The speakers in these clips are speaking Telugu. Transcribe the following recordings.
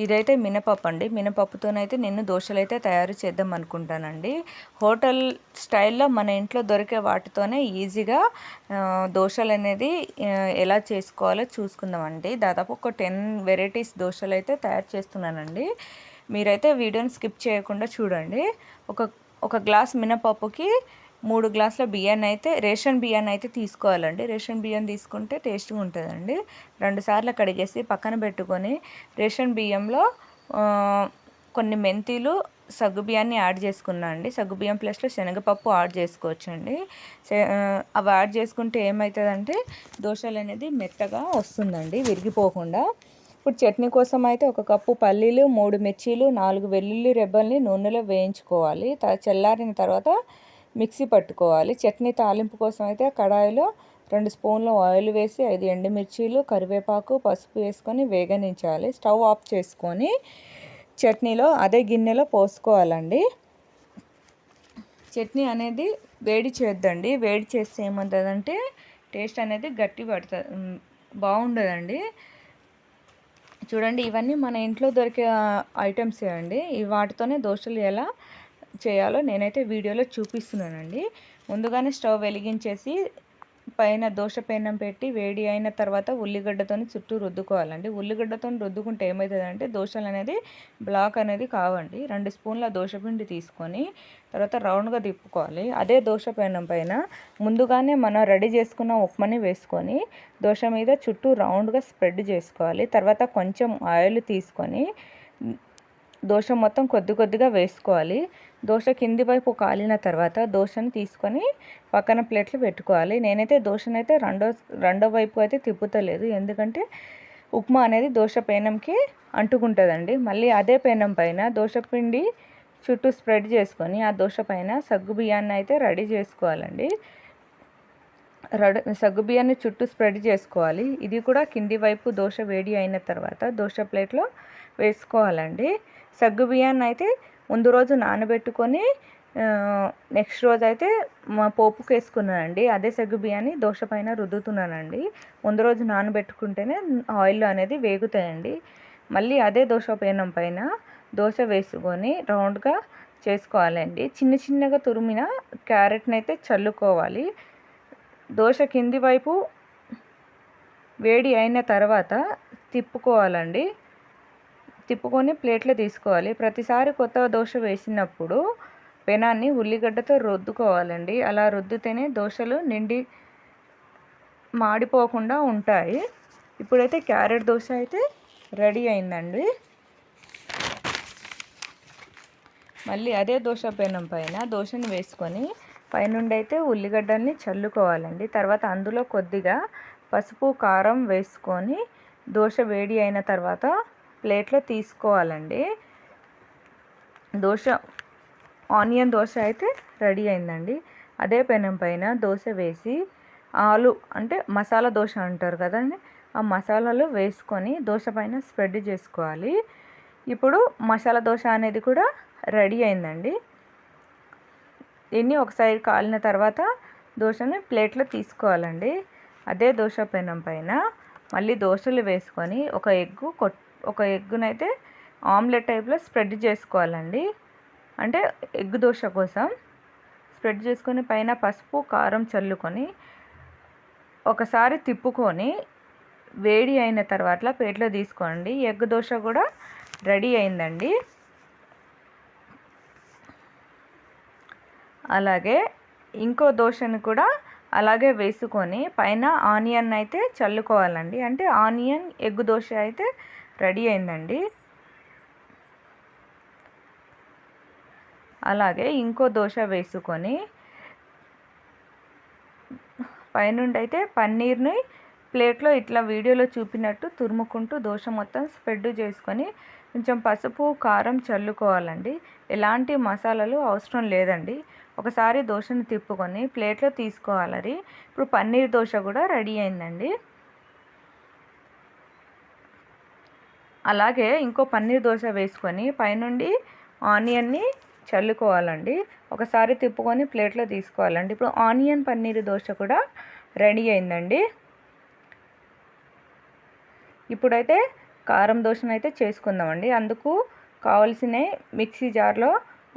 ఇదైతే మినపప్పు అండి. మినపప్పుతోనైతే నేను దోశలైతే తయారు చేద్దాం అనుకుంటానండి. హోటల్ స్టైల్‌లో మన ఇంట్లో దొరికే వాటితోనే ఈజీగా దోశలనేది ఎలా చేసుకోవాలో చూసుకుందామండి. దాదాపు ఒక 10 వెరైటీస్ దోశలైతే తయారు చేస్తున్నానండి. మీరైతే వీడియోని స్కిప్ చేయకుండా చూడండి. ఒక ఒక గ్లాస్ మినపప్పుకి 3 గ్లాసుల బియ్యాన్నయితే రేషన్ బియ్యాన్నయితే తీసుకోవాలండి. రేషన్ బియ్యం తీసుకుంటే టేస్ట్‌గా ఉంటదండి. 2 సార్లు కడిగేసి పక్కన పెట్టుకొని రేషన్ బియ్యంలో కొన్ని మెంతులు, సగ్గుబియ్యాన్ని యాడ్ చేసుకున్నా అండి. సగ్గుబియ్యం ప్లస్‌లో శనగపప్పు యాడ్ చేసుకోవచ్చండి. అవి యాడ్ చేసుకుంటే ఏమవుతుందంటే దోశలనేది మెత్తగా వస్తుందండి విరిగిపోకుండా. ఇప్పుడు చట్నీ కోసం అయితే ఒక కప్పు పల్లీలు, 3 మిర్చీలు, 4 వెల్లుల్లి రెబ్బల్ని నూనెలో వేయించుకోవాలి. చల్లారిన తర్వాత మిక్సీ పట్టుకోవాలి. చట్నీ తాలింపు కోసం అయితే కడాయిలో 2 స్పూన్ల ఆయిల్ వేసి 5 ఎండుమిర్చీలు, కరివేపాకు, పసుపు వేసుకొని వేగనించాలి. స్టవ్ ఆఫ్ చేసుకొని చట్నీలో అదే గిన్నెలో పోసుకోవాలండి. చట్నీ అనేది వేడి చేయొద్దండి. వేడి చేస్తే ఏమవుతుందంటే టేస్ట్ అనేది గట్టి పడుతుంది, బాగుండదండి. చూడండి, ఇవన్నీ మన ఇంట్లో దొరికే ఐటమ్సే అండి. వాటితోనే దోశలు ఎలా చేయాలో నేనైతే వీడియోలో చూపిస్తున్నానండి. ముందుగానే స్టవ్ వెలిగించేసి పైన దోశ పెనం పెట్టి వేడి అయిన తర్వాత ఉల్లిగడ్డతోని చుట్టూ రుద్దుకోవాలండి. ఉల్లిగడ్డతో రుద్దుకుంటే ఏమవుతుందంటే దోశలు అనేది బ్లాక్ అనేది కావండి. 2 స్పూన్ల దోశపిండి తీసుకొని తర్వాత రౌండ్గా తిప్పుకోవాలి. అదే దోశ పెనం పైన ముందుగానే మనం రెడీ చేసుకున్న ఉప్మాని వేసుకొని దోశ మీద చుట్టూ రౌండ్గా స్ప్రెడ్ చేసుకోవాలి. తర్వాత కొంచెం ఆయిల్ తీసుకొని దోశ మొత్తం కొద్దిగా వేసుకోవాలి. దోశ కింది వైపు కాలిన తర్వాత దోశను తీసుకొని పక్కన ప్లేట్లు పెట్టుకోవాలి. నేనైతే దోశనైతే రెండో వైపు అయితే తిప్పుతలేదు, ఎందుకంటే ఉప్మా అనేది దోశ పెనంకి అంటుకుంటుందండి. మళ్ళీ అదే పెనం పైన దోశ పిండి చుట్టూ స్ప్రెడ్ చేసుకొని ఆ దోశ పైన సగ్గుబియ్యాన్ని అయితే రెడీ చేసుకోవాలండి. సగ్గుబియ్యాన్ని చుట్టూ స్ప్రెడ్ చేసుకోవాలి. ఇది కూడా కింది వైపు దోశ వేడి అయిన తర్వాత దోశ ప్లేట్లో వేసుకోవాలండి. సగ్గుబియ్యాన్ని అయితే ముందు రోజు నానబెట్టుకొని నెక్స్ట్ రోజు అయితే పోపుకి వేసుకున్నానండి. అదే సగ్గుబియ్యాన్ని దోశ పైన రుద్దుతున్నానండి. ముందు రోజు నానబెట్టుకుంటేనే ఆయిల్లో అనేది వేగుతాయండి. మళ్ళీ అదే దోశ పెనం పైన దోశ వేసుకొని రౌండ్గా చేసుకోవాలండి. చిన్నగా తురిమిన క్యారెట్ని అయితే చల్లుకోవాలి. దోశ కింది వైపు వేడి అయిన తర్వాత తిప్పుకోవాలండి. తిప్పుకొని ప్లేట్లో తీసుకోవాలి. ప్రతిసారి కొత్త దోశ వేసినప్పుడు పెనాన్ని ఉల్లిగడ్డతో రుద్దుకోవాలండి. అలా రుద్దితేనే దోశలు నిండి మాడిపోకుండా ఉంటాయి. ఇప్పుడైతే క్యారెట్ దోశ అయితే రెడీ అయిందండి. మళ్ళీ అదే దోశ పెనం పైన దోశని వేసుకొని పైనుండి అయితే ఉల్లిగడ్డల్ని చల్లుకోవాలండి. తర్వాత అందులో కొద్దిగా పసుపు, కారం వేసుకొని దోశ వేడి అయిన తర్వాత ప్లేట్లో తీసుకోవాలండి. ఆనియన్ దోశ అయితే రెడీ అయిందండి. అదే పెనం పైన దోశ వేసి ఆలు అంటే మసాలా దోశ అంటారు కదండి, ఆ మసాలాలు వేసుకొని దోశ పైన స్ప్రెడ్ చేసుకోవాలి. ఇప్పుడు మసాలా దోశ అనేది కూడా రెడీ అయిందండి. దీన్ని ఒక సైడ్ కాలిన తర్వాత దోశని ప్లేట్లో తీసుకోవాలండి. అదే దోశ పెనం పైన మళ్ళీ దోశలు వేసుకొని ఒక ఎగ్గునైతే ఆమ్లెట్ టైప్లో స్ప్రెడ్ చేసుకోవాలండి. అంటే ఎగ్ దోశ కోసం స్ప్రెడ్ చేసుకొని పైన పసుపు, కారం చల్లుకొని ఒకసారి తిప్పుకొని వేడి అయిన తర్వాత ప్లేట్లో తీసుకోండి. ఎగ్ దోశ కూడా రెడీ అయిందండి. అలాగే ఇంకో దోశను కూడా అలాగే వేసుకొని పైన ఆనియన్ అయితే చల్లుకోవాలండి. అంటే ఆనియన్ ఎగ్ దోశ అయితే రెడీ అయిందండి. అలాగే ఇంకో దోశ వేసుకొని పైనుండి అయితే పన్నీర్ని ప్లేట్లో ఇట్లా వీడియోలో చూపినట్టు తురుముకుంటూ దోశ మొత్తం స్ప్రెడ్ చేసుకొని కొంచెం పసుపు, కారం చల్లుకోవాలండి. ఎలాంటి మసాలాలు అవసరం లేదండి. ఒకసారి దోశను తిప్పుకొని ప్లేట్లో తీసుకోవాలి. ఇప్పుడు పన్నీర్ దోశ కూడా రెడీ అయిందండి. అలాగే ఇంకో పన్నీర్ దోశ వేసుకొని పైనుండి ఆనియన్ని చల్లుకోవాలండి. ఒకసారి తిప్పుకొని ప్లేట్లో తీసుకోవాలండి. ఇప్పుడు ఆనియన్ పన్నీర్ దోశ కూడా రెడీ అయిందండి. ఇప్పుడైతే కారం దోశను అయితే చేసుకుందామండి. అందుకు కావాల్సిన మిక్సీ జార్లో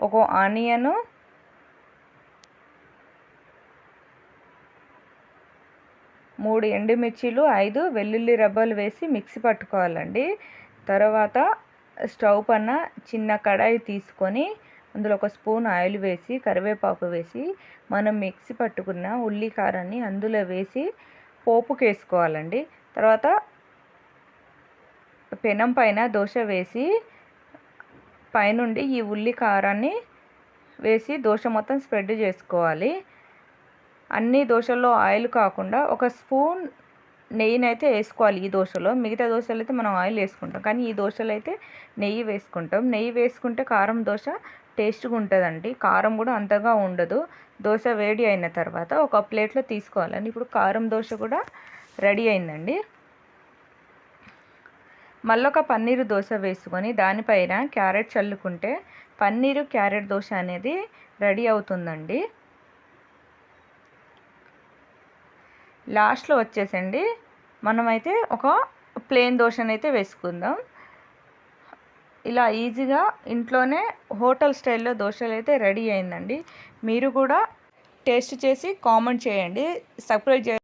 ఒక ఆనియను, 3 ఎండుమిర్చీలు, 5 వెల్లుల్లి రెబ్బలు వేసి మిక్సీ పట్టుకోవాలండి. తర్వాత స్టవ్ పైన చిన్న కడాయి తీసుకొని అందులో ఒక స్పూన్ ఆయిల్ వేసి కరివేపాకు వేసి మనం మిక్సీ పట్టుకున్న ఉల్లి కారాన్ని అందులో వేసి పోపుకి వేసుకోవాలండి. తర్వాత పెనం పైన దోశ వేసి పైనుండి ఈ ఉల్లి కారాన్ని వేసి దోశ మొత్తం స్ప్రెడ్ చేసుకోవాలి. అన్ని దోశల్లో ఆయిల్ కాకుండా ఒక స్పూన్ నెయ్యినైతే వేసుకోవాలి ఈ దోశలో. మిగతా దోశలు అయితే మనం ఆయిల్ వేసుకుంటాం, కానీ ఈ దోశలో అయితే నెయ్యి వేసుకుంటాం. నెయ్యి వేసుకుంటే కారం దోశ టేస్ట్గా ఉంటుందండి, కారం కూడా అంతగా ఉండదు. దోశ వేడి అయిన తర్వాత ఒక ప్లేట్లో తీసుకోవాలండి. ఇప్పుడు కారం దోశ కూడా రెడీ అయిందండి. మళ్ళొక పన్నీరు దోశ వేసుకొని దానిపైన క్యారెట్ చల్లుకుంటే పన్నీరు క్యారెట్ దోశ అనేది రెడీ అవుతుందండి. లాస్ట్లో వచ్చేసండి మనమైతే ఒక ప్లెయిన్ దోశనైతే వేసుకుందాం. ఇలా ఈజీగా ఇంట్లోనే హోటల్ స్టైల్లో దోశలు అయితే రెడీ అయిందండి. మీరు కూడా టేస్ట్ చేసి కామెంట్ చేయండి. సబ్స్క్రైబ్